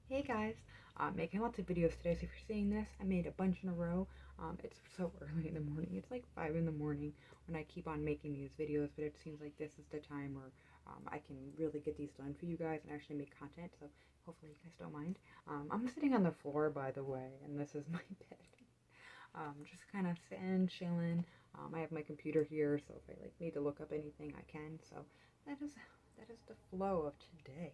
Hey guys, making lots of videos today, so if you're seeing this, I made a bunch in a row. It's so early in the morning, it's like 5 in the morning when I keep on making these videos, but it seems like this is the time where I can really get these done for you guys and actually make content, so hopefully you guys don't mind. I'm sitting on the floor, by the way, and this is my bed. Just kind of sitting, chilling. I have my computer here, so if I need to look up anything, I can, so that is the flow of today.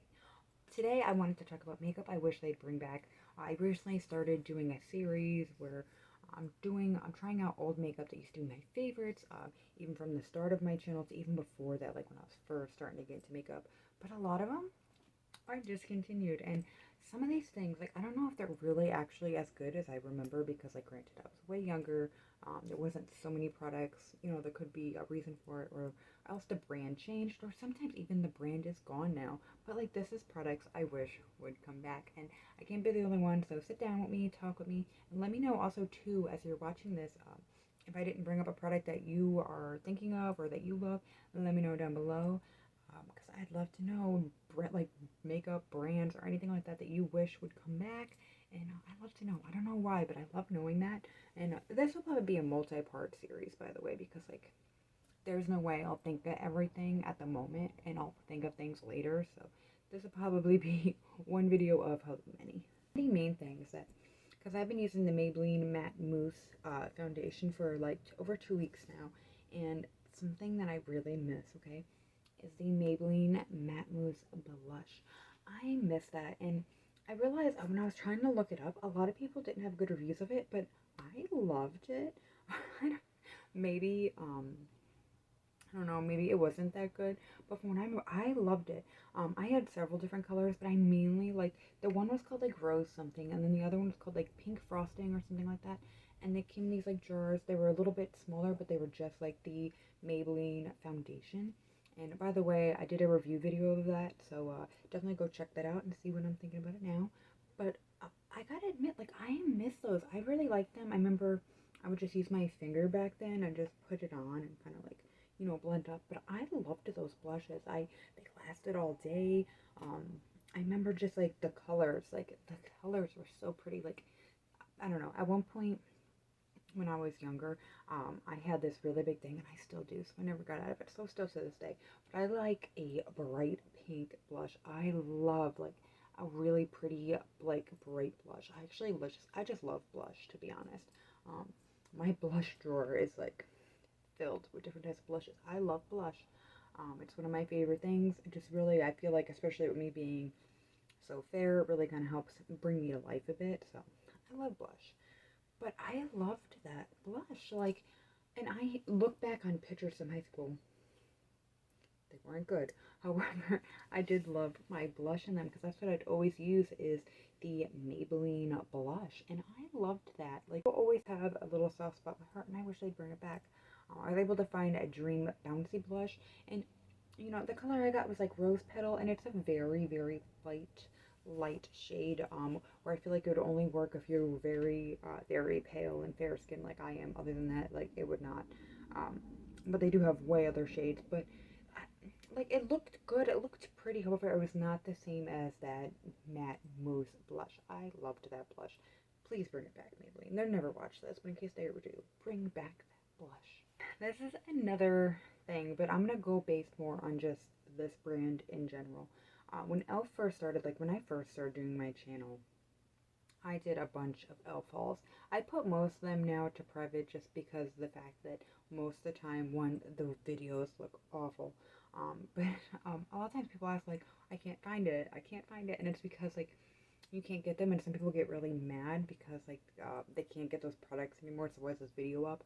Today I wanted to talk about makeup I wish they'd bring back. I recently started doing a series where I'm trying out old makeup that used to be my favorites, even from the start of my channel to even before that, like when I was first starting to get into makeup. But a lot of them are discontinued, and some of these things, like, I don't know if they're really actually as good as I remember, because, like, granted, I was way younger. There wasn't so many products, there could be a reason for it, or else the brand changed, or sometimes even the brand is gone now. But, like, this is products I wish would come back, and I can't be the only one. So sit down with me, talk with me, and let me know also too, as you're watching this, if I didn't bring up a product that you are thinking of or that you love, let me know down below, because I'd love to know, like, makeup brands or anything like that that you wish would come back. And I'd love to know. I don't know why, but I love knowing that. And this will probably be a multi-part series, by the way, because, like, there's no way I'll think of everything at the moment, and I'll think of things later. So this will probably be one video of how many. The main thing is that, because I've been using the Maybelline Matte Mousse foundation for like over 2 weeks now, and something that I really miss, okay, is the Maybelline Matte Mousse Blush. I miss that, and I realized when I was trying to look it up, a lot of people didn't have good reviews of it, but I loved it. Maybe I don't know, maybe it wasn't that good, but from what I loved it. I had several different colors, but I mainly like, the one was called like rose something, and then the other one was called like pink frosting or something like that. And they came in these like jars. They were a little bit smaller, but they were just like the Maybelline foundation. And by the way, I did a review video of that, so definitely go check that out and see what I'm thinking about it now. But I gotta admit, like, I miss those. I really liked them. I remember I would just use my finger back then and just put it on and kind of like, blend up. But I loved those blushes. They lasted all day. Um, I remember just like the colors were so pretty. Like, I don't know. At one point when I was younger, I had this really big thing, and I still do, so I never got out of it. So still to this day. But I like a bright pink blush. I love like a really pretty, like, bright blush. I just love blush, to be honest. Um, my blush drawer is like filled with different types of blushes. I love blush. It's one of my favorite things. It just really, I feel like, especially with me being so fair, it really kind of helps bring me to life a bit. So I love blush. But I loved that blush. Like, and I look back on pictures from high school. They weren't good. However, I did love my blush in them, because that's what I'd always use, is the Maybelline blush. And I loved that. Like, I'll always have a little soft spot in my heart, and I wish they'd bring it back. I was able to find a Dream Bouncy blush, and the color I got was like rose petal, and it's a very, very light shade, where I feel like it would only work if you're very, very pale and fair skinned like I am. Other than that, like, it would not. But they do have way other shades, but like, it looked good, it looked pretty. However, it was not the same as that matte mousse blush. I loved that blush. Please bring it back, Maybelline. They'll never watch this, but in case they ever do, bring back that blush. This is another thing, but I'm gonna go based more on just this brand in general. When E.L.F first started, like when I first started doing my channel, I did a bunch of E.L.F hauls. I put most of them now to private, just because of the fact that most of the time, one, the videos look awful. But a lot of times people ask, like, I can't find it, and it's because, like, you can't get them, and some people get really mad because, like, they can't get those products anymore, so why is this video up?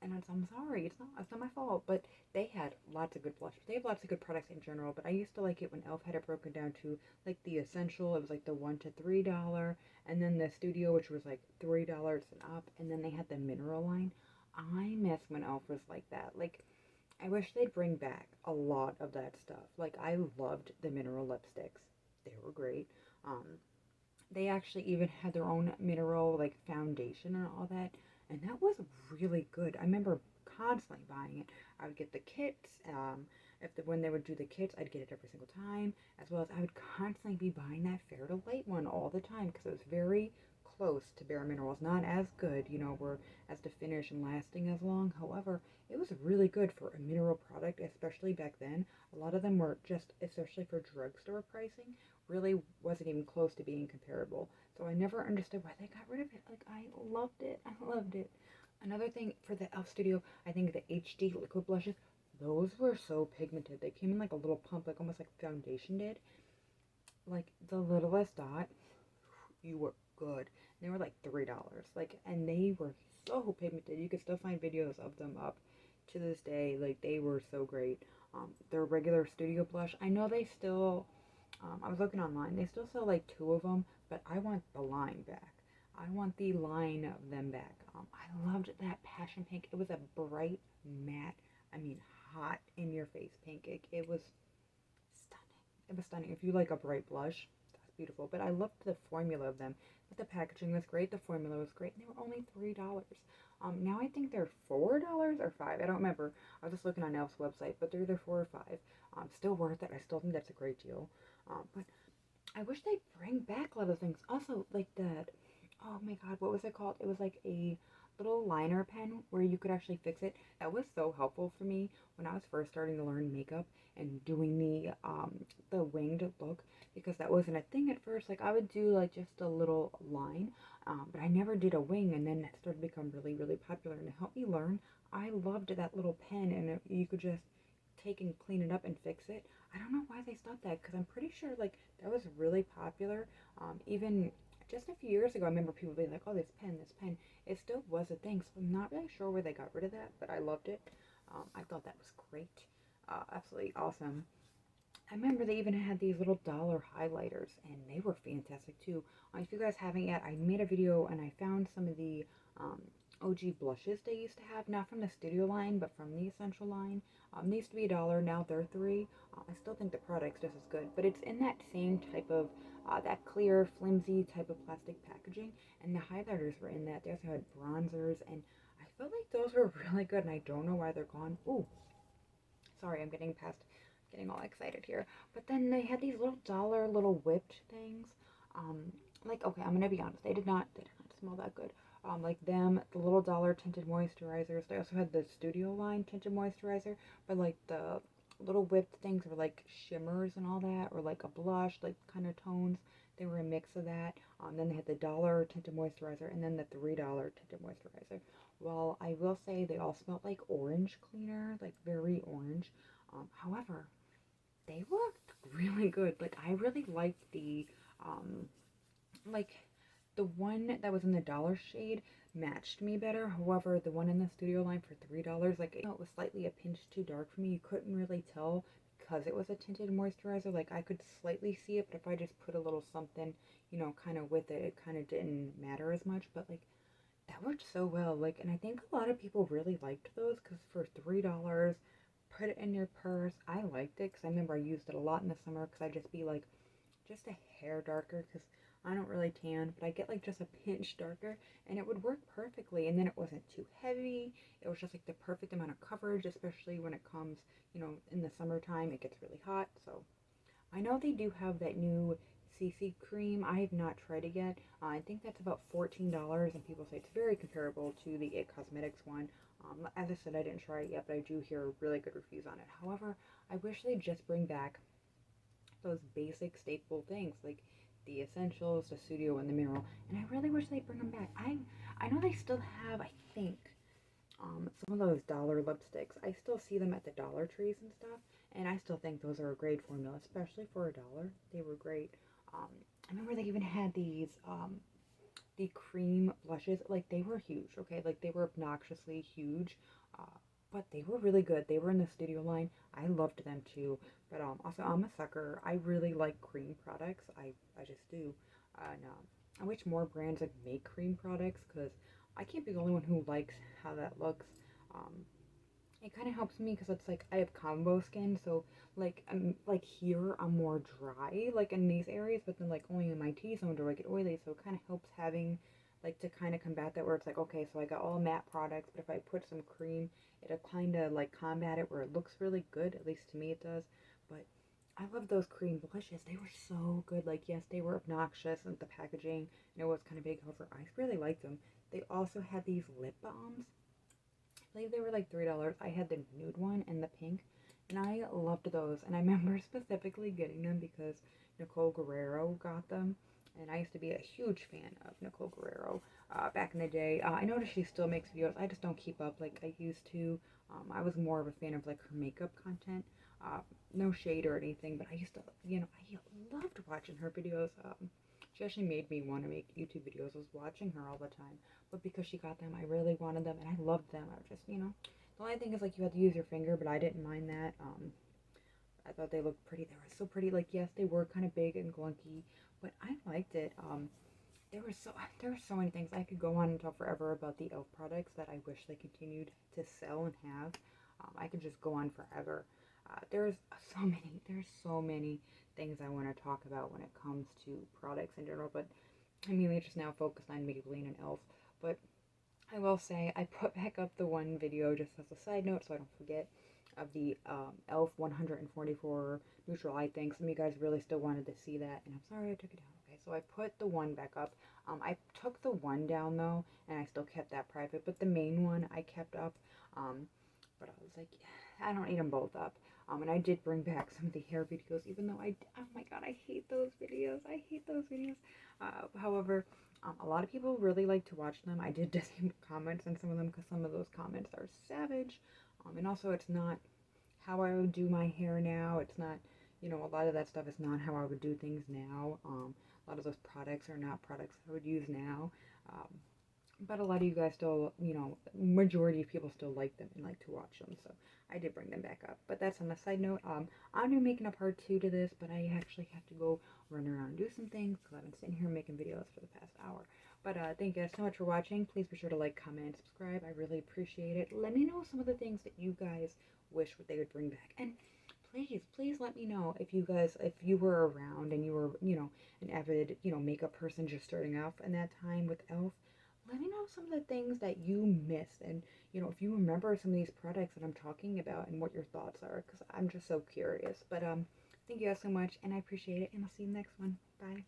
And I'm sorry, it's not my fault, but they had lots of good blushes. They have lots of good products in general, but I used to like it when E.L.F had it broken down to, like, the essential. It was like the $1 to $3, and then the studio, which was like $3 and up, and then they had the mineral line. I miss when E.L.F was like that. Like, I wish they'd bring back a lot of that stuff. Like, I loved the mineral lipsticks. They were great. They actually even had their own mineral, like, foundation and all that, and that was really good. I remember constantly buying it. I would get the kits. When they would do the kits, I'd get it every single time, as well as I would constantly be buying that Fair to Light the time because it was very close to Bare Minerals. Not as good, you know, where as to finish and lasting as long. However, it was really good for a mineral product, especially back then. A lot of them were just, especially for drugstore pricing, really wasn't even close to being comparable. So I never understood why they got rid of it. Like, I loved it. I loved it. Another thing for the e.l.f. Studio, I think the HD liquid blushes, those were so pigmented. They came in like a little pump, like almost like foundation did. Like the littlest dot, you were good. They were like $3. Like, and they were so pigmented. You could still find videos of them up to this day. Like, they were so great. Their regular studio blush, I know they still, I was looking online, they still sell like 2 of them, but I want the line back. I want the line of them back. I loved that passion pink. It was a bright matte, I mean hot in your face pink. It was stunning. It was stunning. If you like a bright blush, that's beautiful. But I loved the formula of them. But the packaging was great. The formula was great. And they were only $3. Now I think they're $4 or 5. I don't remember. I was just looking on e.l.f.'s website, but they're either 4 or 5. Still worth it. I still think that's a great deal. But I wish they'd bring back a lot of things. Also, like that. Oh my God, what was it called? It was like a little liner pen where you could actually fix it. That was so helpful for me when I was first starting to learn makeup and doing the winged look, because that wasn't a thing at first. Like, I would do like just a little line, but I never did a wing, and then that started to become really, really popular, and to help me learn, I loved that little pen, and you could just take and clean it up and fix it. I don't know why they stopped that, because I'm pretty sure like that was really popular. Even just a few years ago, I remember people being like, "Oh, this pen, this pen." It still was a thing, so I'm not really sure where they got rid of that, but I loved it. I thought that was great, absolutely awesome. I remember they even had these little dollar highlighters, and they were fantastic too. If you guys haven't yet, I made a video and I found some of the um, OG blushes they used to have, not from the studio line, but from the essential line. They used to be $1, now they're 3. I still think the product's just as good, but it's in that same type of, that clear, flimsy type of plastic packaging, and the highlighters were in that. They also had bronzers, and I felt like those were really good, and I don't know why they're gone. Ooh, sorry, I'm getting all excited here. But then they had these little dollar little whipped things. Um, like, okay, I'm gonna be honest, they did not smell that good. Like them, the little dollar tinted moisturizers. They also had the studio line tinted moisturizer, but like the little whipped things were like shimmers and all that, or like a blush, like kind of tones. They were a mix of that. Then they had the dollar tinted moisturizer, and then the $3 tinted moisturizer. Well, I will say they all smelled like orange cleaner, like very orange. However, they looked really good. Like, I really liked um, like the one that was in the dollar shade matched me better. However, the one in the studio line for $3, like, it was slightly a pinch too dark for me. You couldn't really tell because it was a tinted moisturizer. Like, I could slightly see it, but if I just put a little something, you know, kind of with it, it kind of didn't matter as much. But like, that worked so well. Like, and I think a lot of people really liked those because for $3, put it in your purse. I liked it because I remember I used it a lot in the summer because I'd just be like just a hair darker because I don't really tan, but I get like just a pinch darker, and it would work perfectly. And then it wasn't too heavy. It was just like the perfect amount of coverage, especially when it comes, you know, in the summertime. It gets really hot, so I know they do have that new CC cream. I have not tried it yet. I think that's about $14, and people say it's very comparable to the It Cosmetics one. As I said, I didn't try it yet, but I do hear really good reviews on it. However, I wish they'd just bring back those basic staple things like the essentials, the studio, and the mineral. And I really wish they'd bring them back. I know they still have, I think, some of those dollar lipsticks. I still see them at the Dollar Trees and stuff, and I still think those are a great formula, especially for $1. They were great. I remember they even had these the cream blushes. Like, they were huge, okay? Like, they were obnoxiously huge, uh, but they were really good. They were in the studio line. I loved them too. But also, I'm a sucker. I really like cream products. I just do. And I wish more brands would make cream products because I can't be the only one who likes how that looks. Um, it kind of helps me because it's like I have combo skin, so like I'm like here I'm more dry like in these areas, but then like only in my T-zone do I get oily, so it kind of helps having like to kind of combat that where it's like, okay, so I got all matte products, but if I put some cream, it'll kind of like combat it where it looks really good, at least to me it does. But I love those cream blushes. They were so good. Like, yes, they were obnoxious and the packaging, it was kind of big. However, I really liked them. They also had these lip balms. I believe they were like $3. I had the nude one and the pink, and I loved those. And I remember specifically getting them because Nicole Guerrero got them, and I used to be a huge fan of Nicole Guerrero back in the day. I noticed she still makes videos. I just don't keep up like I used to. I was more of a fan of like her makeup content. Uh, no shade or anything, but I used to, I loved watching her videos. She actually made me want to make YouTube videos. I was watching her all the time, but because she got them, I really wanted them, and I loved them. I was just, the only thing is like you had to use your finger, but I didn't mind that. I thought they looked pretty. They were so pretty. Like, yes, they were kind of big and clunky, but I liked it. There were so there were so many things I could go on and talk forever about the E.L.F. products that I wish they continued to sell and have. I could just go on forever. There's so many things I want to talk about when it comes to products in general, but I mean, we just now focused on Maybelline and E.L.F. But I will say I put back up the one video just as a side note so I don't forget of the E.L.F. 144 neutral eye thing. Some of you guys really still wanted to see that, and I'm sorry I took it down. Okay, so I put the one back up. I took the one down though, and I still kept that private, but the main one I kept up. But I was like, I don't need them both up. And I did bring back some of the hair videos, even though oh my god, I hate those videos. I hate those videos. However, a lot of people really like to watch them. I did disable comments on some of them because some of those comments are savage. And also, it's not how I would do my hair now. It's not, a lot of that stuff is not how I would do things now. A lot of those products are not products I would use now. Um, but a lot of you guys still, majority of people still like them and like to watch them. So I did bring them back up. But that's on a side note. I'm going to be making a part 2 to this, but I actually have to go run around and do some things because I've been sitting here making videos for the past hour. But thank you guys so much for watching. Please be sure to like, comment, and subscribe. I really appreciate it. Let me know some of the things that you guys wish they would bring back. And please let me know if you were around and you were, an avid, makeup person just starting off in that time with E.L.F. Let me know some of the things that you missed, and if you remember some of these products that I'm talking about and what your thoughts are, because I'm just so curious. But thank you guys so much, and I appreciate it, and I'll see you next one. Bye.